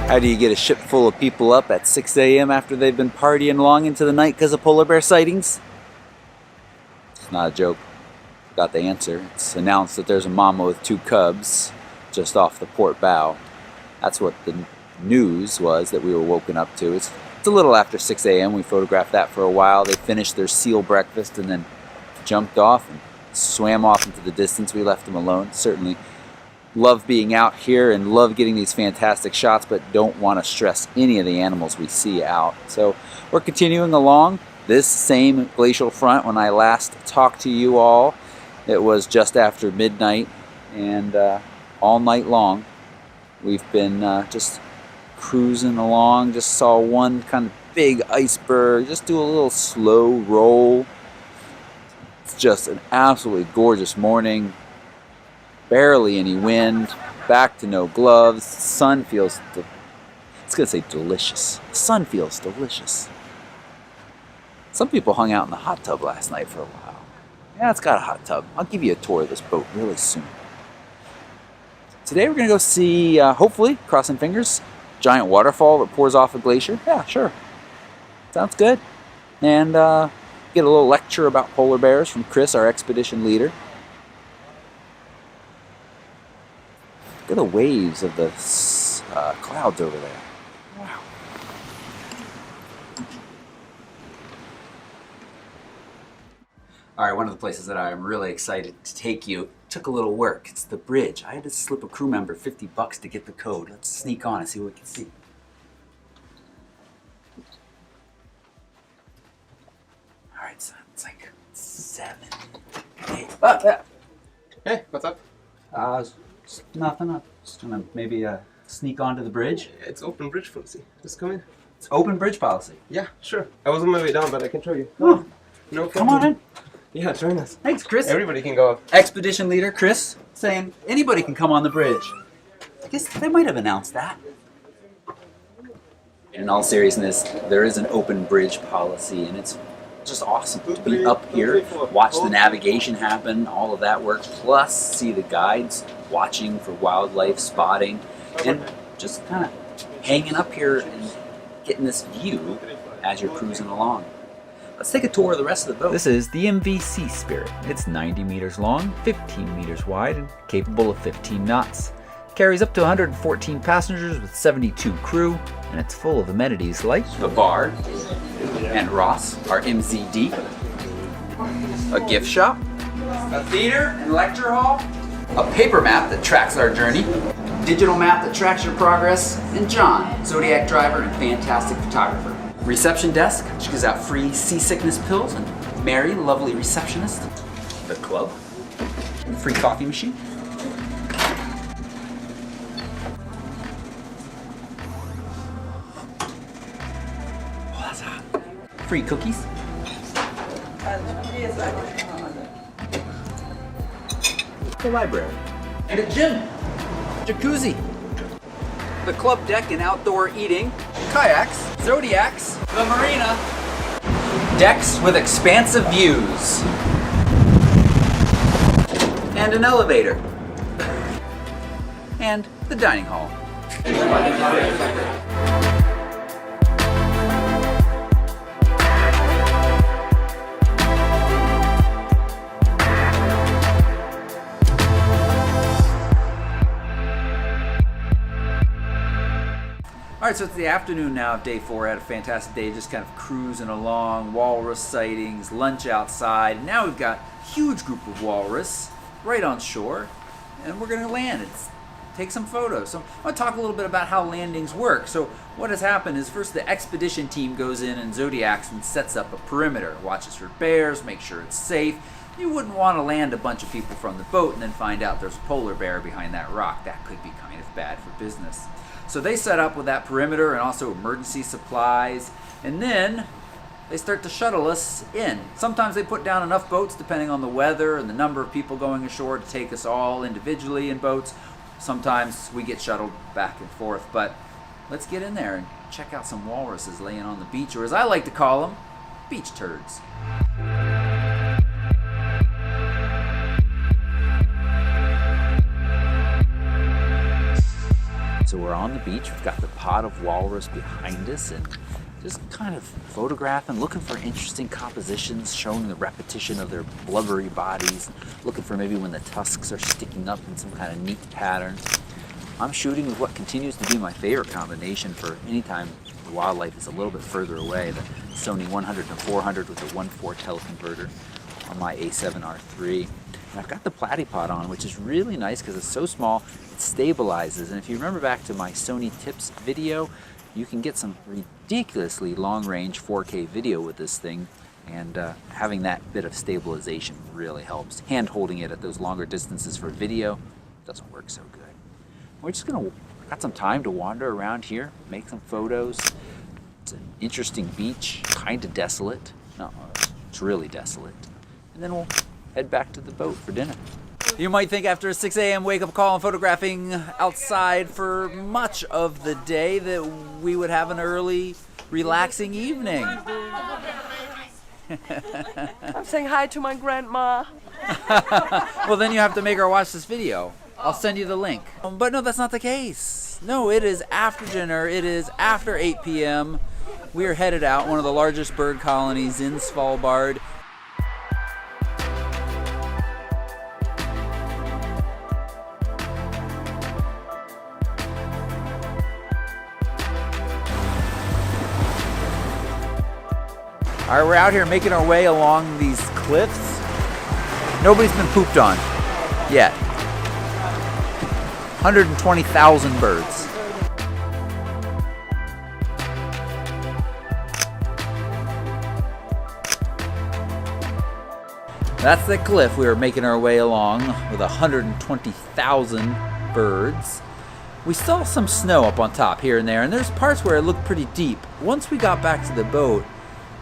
How do you get a ship full of people up at 6 a.m. after they've been partying long into the night because of polar bear sightings? It's not a joke. Got the answer. It's announced that there's a mama with 2 cubs just off the port bow. That's what the news was that we were woken up to. It's a little after 6 a.m. We photographed that for a while. They finished their seal breakfast and then jumped off and swam off into the distance. We left them alone. Certainly love being out here and love getting these fantastic shots, but don't want to stress any of the animals we see out. So we're continuing along this same glacial front. When I last talked to you all, it was just after midnight, and all night long we've been just cruising along. Just saw one kind of big iceberg just do a little slow roll. It's just an absolutely gorgeous morning. Barely any wind, back to no gloves. The sun feels, it's gonna say delicious. The sun feels delicious. Some people hung out in the hot tub last night for a while. Yeah, it's got a hot tub. I'll give you a tour of this boat really soon. Today we're gonna go see, hopefully, crossing fingers, giant waterfall that pours off a glacier. Yeah, sure. Sounds good. And get a little lecture about polar bears from Chris, our expedition leader. Look at the waves of the clouds over there. Wow. All right, one of the places that I am really excited to take you took a little work. It's the bridge. I had to slip a crew member $50 to get the code. Let's sneak on and see what we can see. All right, so it's like 7, 8. Hey, what's up? Nothing. I'm just gonna maybe sneak onto the bridge. It's open bridge policy. Just come in. It's open bridge policy. Yeah, sure. I was on my way down, but I can show you. Oh, no problem. come on in. Yeah, join us. Thanks, Chris. Everybody can go up. Expedition leader Chris saying anybody can come on the bridge. I guess they might have announced that. In all seriousness, there is an open bridge policy, and it's just awesome to be up here, watch the navigation happen, all of that work, plus see the guides watching for wildlife spotting, and just kind of hanging up here and getting this view as you're cruising along. Let's take a tour of the rest of the boat. This is the MVC Spirit. It's 90 meters long, 15 meters wide, and capable of 15 knots. Carries up to 114 passengers with 72 crew, and it's full of amenities like the bar and Ross, our MZD, a gift shop, a theater and lecture hall, a paper map that tracks our journey, digital map that tracks your progress, and John, Zodiac driver and fantastic photographer. Reception desk, which gives out free seasickness pills, and Mary, lovely receptionist. The club, free coffee machine. Oh, that's hot. Free cookies. The library. And a gym. Jacuzzi. The club deck and outdoor eating. Kayaks. Zodiacs. The marina. Decks with expansive views. And an elevator. And the dining hall. All right, so it's the afternoon now of day 4. I had a fantastic day, just kind of cruising along, walrus sightings, lunch outside. And now we've got a huge group of walrus right on shore, and we're going to land. Take some photos. So I want to talk a little bit about how landings work. So what has happened is first the expedition team goes in and Zodiacs and sets up a perimeter, watches for bears, make sure it's safe. You wouldn't want to land a bunch of people from the boat and then find out there's a polar bear behind that rock. That could be kind of bad for business. So they set up with that perimeter and also emergency supplies, and then they start to shuttle us in. Sometimes they put down enough boats depending on the weather and the number of people going ashore to take us all individually in boats. Sometimes we get shuttled back and forth, but let's get in there and check out some walruses laying on the beach, or as I like to call them, beach turds. So we're on the beach, we've got the pod of walrus behind us, and just kind of photographing, looking for interesting compositions, showing the repetition of their blubbery bodies, looking for maybe when the tusks are sticking up in some kind of neat patterns. I'm shooting with what continues to be my favorite combination for any time the wildlife is a little bit further away, the Sony 100-400 with the 1.4 teleconverter on my A7R3. And I've got the platypod on, which is really nice because it's so small, it stabilizes. And if you remember back to my Sony tips video, you can get some ridiculously long-range 4K video with this thing, and having that bit of stabilization really helps. Hand holding it at those longer distances for video doesn't work so good. We're just got some time to wander around here, make some photos. It's an interesting beach, kind of desolate. No, it's really desolate. And then we'll head back to the boat for dinner. You might think after a 6 a.m. wake-up call and photographing outside for much of the day that we would have an early, relaxing evening. I'm saying hi to my grandma. Well, then you have to make her watch this video. I'll send you the link. But no, that's not the case. No, it is after dinner. It is after 8 p.m. We are headed out, one of the largest bird colonies in Svalbard. All right, we're out here making our way along these cliffs. Nobody's been pooped on yet. 120,000 birds. That's the cliff we were making our way along with 120,000 birds. We saw some snow up on top here and there, and there's parts where it looked pretty deep. Once we got back to the boat,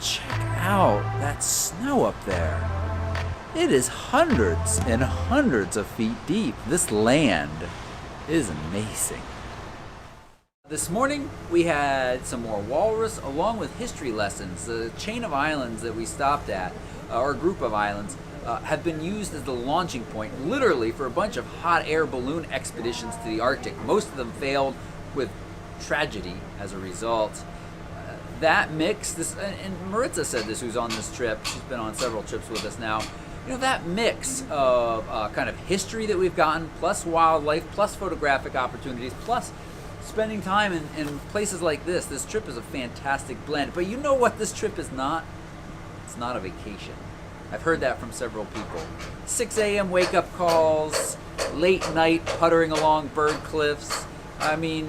check out that snow up there. It is hundreds and hundreds of feet deep. This land is amazing. This morning we had some more walrus along with history lessons. The chain of islands that we stopped at, or group of islands, have been used as the launching point literally for a bunch of hot air balloon expeditions to the Arctic. Most of them failed with tragedy as a result. That mix, and Maritza said this, who's on this trip, she's been on several trips with us now, you know, that mix of kind of history that we've gotten, plus wildlife, plus photographic opportunities, plus spending time in places like this trip is a fantastic blend. But you know what this trip is not? It's not a vacation. I've heard that from several people. 6 a.m. wake-up calls, late night puttering along bird cliffs. I mean,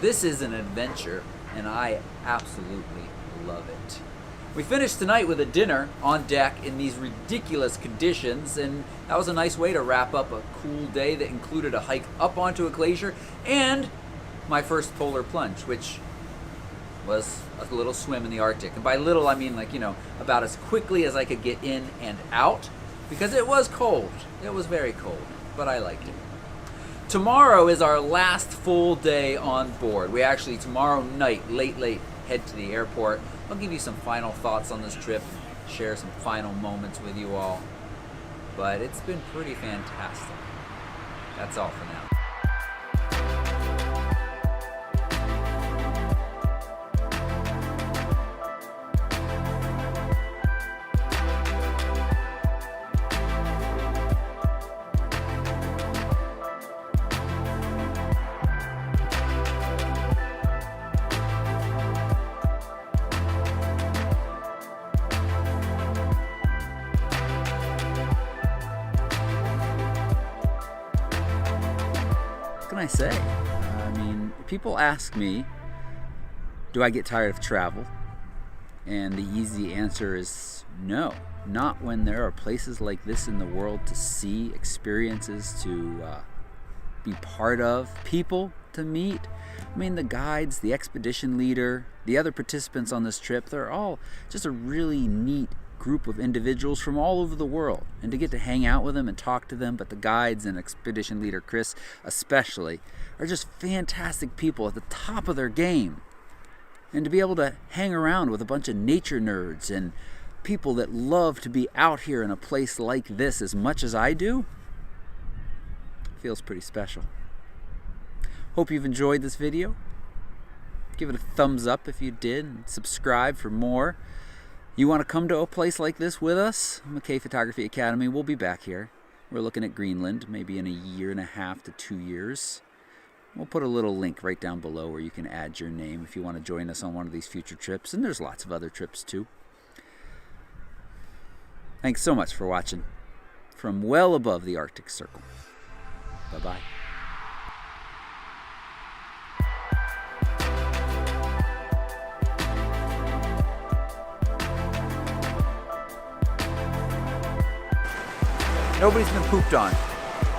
this is an adventure, and I absolutely love it. We finished tonight with a dinner on deck in these ridiculous conditions, and that was a nice way to wrap up a cool day that included a hike up onto a glacier and my first polar plunge, which was a little swim in the Arctic. And by little, I mean like, you know, about as quickly as I could get in and out, because it was cold. It was very cold, but I liked it. Tomorrow is our last full day on board. We actually, tomorrow night, late, head to the airport. I'll give you some final thoughts on this trip, share some final moments with you all. But it's been pretty fantastic. That's all for now. What can I say? I mean, people ask me, do I get tired of travel? And the easy answer is no. Not when there are places like this in the world to see, experiences to be part of, people to meet. I mean, the guides, the expedition leader, the other participants on this trip, they're all just a really neat group of individuals from all over the world, and to get to hang out with them and talk to them. But the guides and expedition leader Chris especially are just fantastic people at the top of their game, and to be able to hang around with a bunch of nature nerds and people that love to be out here in a place like this as much as I do feels pretty special. Hope you've enjoyed this video. Give it a thumbs up if you did, and subscribe for more. You want to come to a place like this with us? McKay Photography Academy. We'll be back here. We're looking at Greenland, maybe in 1.5 years to 2 years. We'll put a little link right down below where you can add your name if you want to join us on one of these future trips. And there's lots of other trips too. Thanks so much for watching from well above the Arctic Circle. Bye-bye. Nobody's been pooped on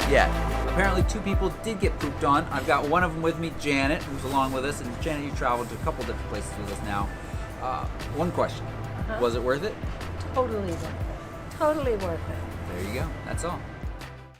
yet. Apparently 2 people did get pooped on. I've got one of them with me, Janet, who's along with us. And Janet, you traveled to a couple different places with us now. One question. Was it worth it? Totally worth it. Totally worth it. There you go. That's all.